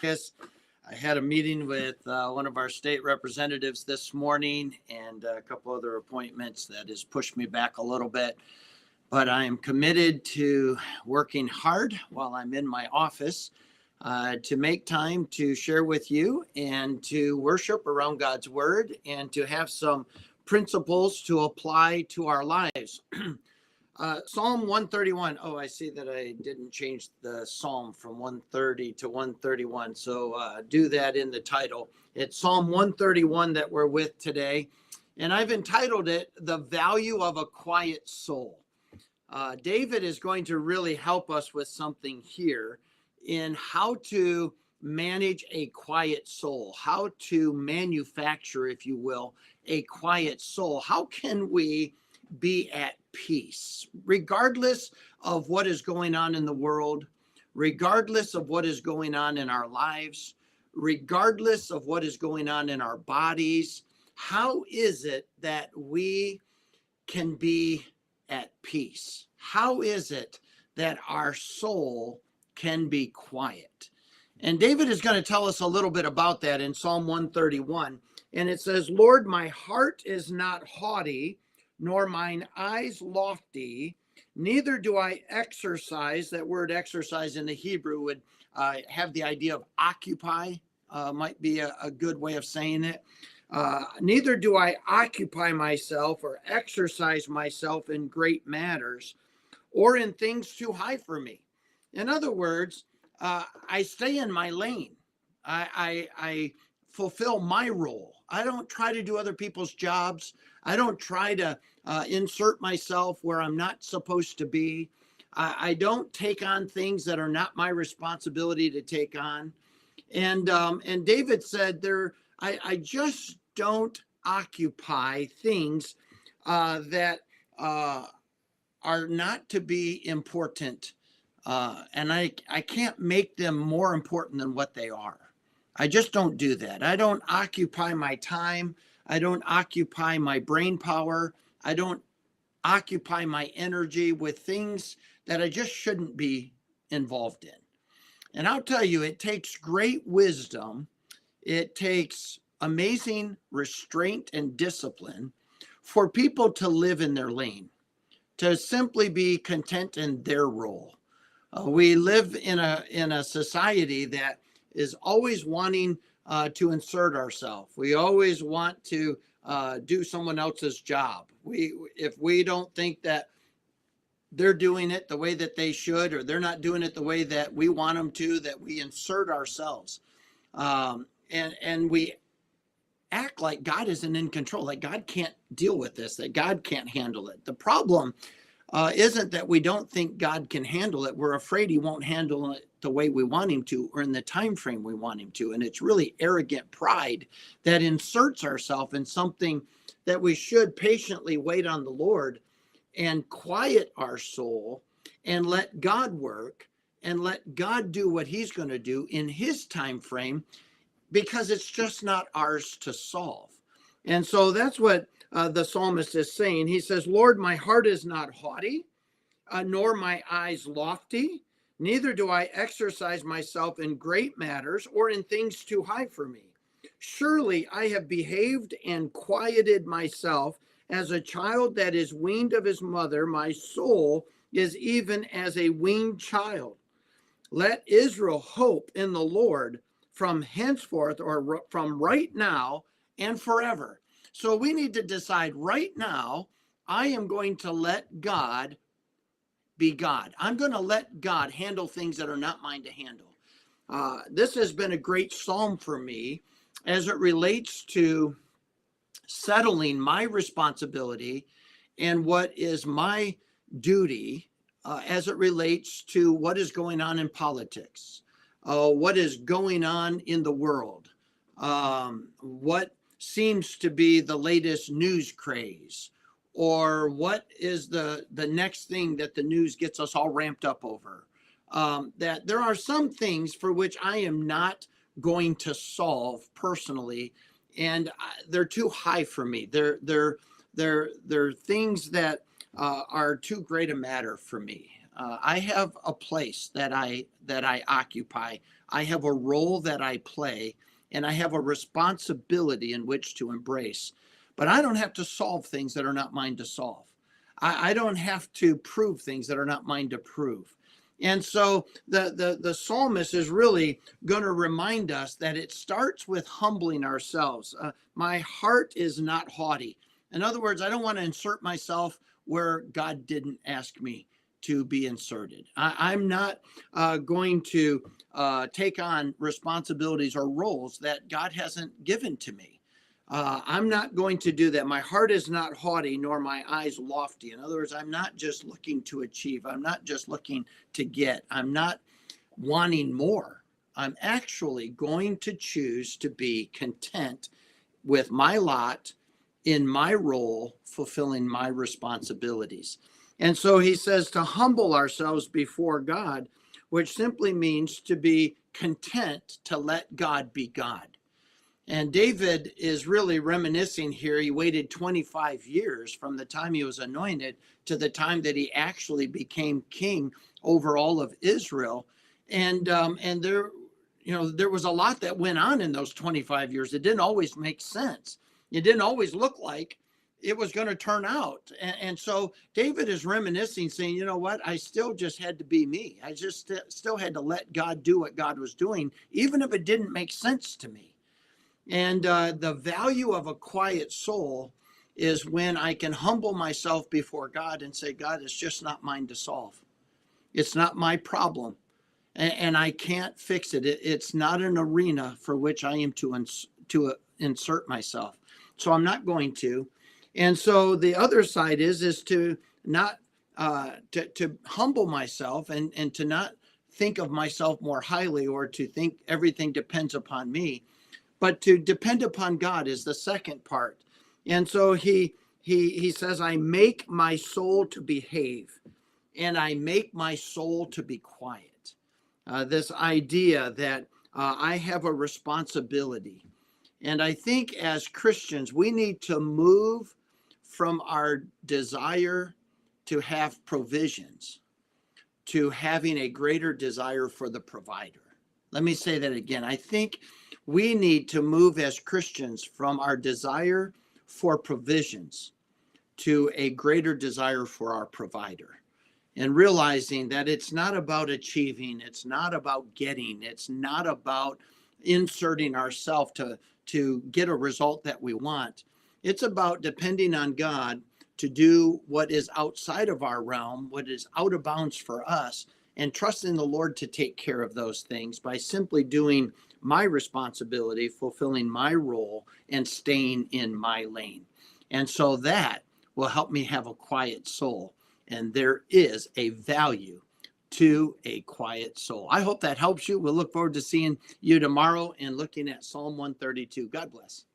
Yes, I had a meeting with one of our state representatives this morning and a couple other appointments that has pushed me back a little bit. But I am committed to working hard while I'm in my office to make time to share with you and to worship around God's word and to have some principles to apply to our lives. Psalm 131. Oh, I see that I didn't change the psalm from 130 to 131. So do that in the title. It's Psalm 131 that we're with today. And I've entitled it, The Value of a Quiet Soul. David is going to really help us with something here in how to manage a quiet soul, how to manufacture, if you will, a quiet soul. How can we be at peace, regardless of what is going on in the world, regardless of what is going on in our lives, regardless of what is going on in our bodies? How is it that we can be at peace? How is it that our soul can be quiet? And David is going to tell us a little bit about that in Psalm 131. And it says, Lord, my heart is not haughty, nor mine eyes lofty, neither do I exercise. That word exercise in the Hebrew would have the idea of occupy, might be a good way of saying it. Neither do I occupy myself or exercise myself in great matters or in things too high for me. In other words, I stay in my lane. I fulfill my role. I don't try to do other people's jobs. I don't try to insert myself where I'm not supposed to be. I don't take on things that are not my responsibility to take on. And David said, I just don't occupy things that are not to be important. And I can't make them more important than what they are. I just don't do that. I don't occupy my time. I don't occupy my brain power. I don't occupy my energy with things that I just shouldn't be involved in. And I'll tell you, it takes great wisdom. It takes amazing restraint and discipline for people to live in their lane, to simply be content in their role. We live in a society that is always wanting to insert ourselves. We always want to do someone else's job. If we don't think that they're doing it the way that they should, or they're not doing it the way that we want them to, that we insert ourselves. And we act like God isn't in control, like God can't deal with this, that God can't handle it. The problem isn't that we don't think God can handle it. We're afraid he won't handle it the way we want him to, or in the time frame we want him to. And it's really arrogant pride that inserts ourselves in something that we should patiently wait on the Lord and quiet our soul and let God work and let God do what he's going to do in his time frame, because it's just not ours to solve. And so that's what the psalmist is saying. He says, Lord, my heart is not haughty, nor my eyes lofty, neither do I exercise myself in great matters or in things too high for me. Surely I have behaved and quieted myself as a child that is weaned of his mother. My soul is even as a weaned child. Let Israel hope in the Lord from henceforth, or from right now and forever. So we need to decide right now, I am going to let God be God. I'm going to let God handle things that are not mine to handle. This has been a great psalm for me as it relates to settling my responsibility and what is my duty as it relates to what is going on in politics, what is going on in the world, what seems to be the latest news craze, or what is the next thing that the news gets us all ramped up over. That there are some things for which I am not going to solve personally, and they're too high for me. They're things that are too great a matter for me. I have a place that I occupy. I have a role that I play, and I have a responsibility in which to embrace. But I don't have to solve things that are not mine to solve. I don't have to prove things that are not mine to prove. And so the psalmist is really going to remind us that it starts with humbling ourselves. My heart is not haughty. In other words, I don't want to insert myself where God didn't ask me to be inserted. I'm not going to take on responsibilities or roles that God hasn't given to me. I'm not going to do that. My heart is not haughty, nor my eyes lofty. In other words, I'm not just looking to achieve. I'm not just looking to get. I'm not wanting more. I'm actually going to choose to be content with my lot in my role, fulfilling my responsibilities. And so he says to humble ourselves before God, which simply means to be content to let God be God. And David is really reminiscing here. He waited 25 years from the time he was anointed to the time that he actually became king over all of Israel. And there, there was a lot that went on in those 25 years. It didn't always make sense. It didn't always look like it was going to turn out. And so David is reminiscing, saying, you know what? I still just had to be me. I just still had to let God do what God was doing, even if it didn't make sense to me. And the value of a quiet soul is when I can humble myself before God and say, God, it's just not mine to solve. It's not my problem. And I can't fix it. It's not an arena for which I am to insert myself. So I'm not going to. And so the other side is to not to humble myself and to not think of myself more highly, or to think everything depends upon me. But to depend upon God is the second part. And so he says, I make my soul to behave, and I make my soul to be quiet. This idea that I have a responsibility. And I think as Christians, we need to move from our desire to have provisions to having a greater desire for the provider. Let me say that again. I think we need to move as Christians from our desire for provisions to a greater desire for our provider, and realizing that it's not about achieving, it's not about getting, it's not about inserting ourselves to get a result that we want. It's about depending on God to do what is outside of our realm, what is out of bounds for us, and trusting the Lord to take care of those things by simply doing my responsibility, fulfilling my role, and staying in my lane. And so that will help me have a quiet soul. And there is a value to a quiet soul. I hope that helps you. We'll look forward to seeing you tomorrow and looking at Psalm 132. God bless.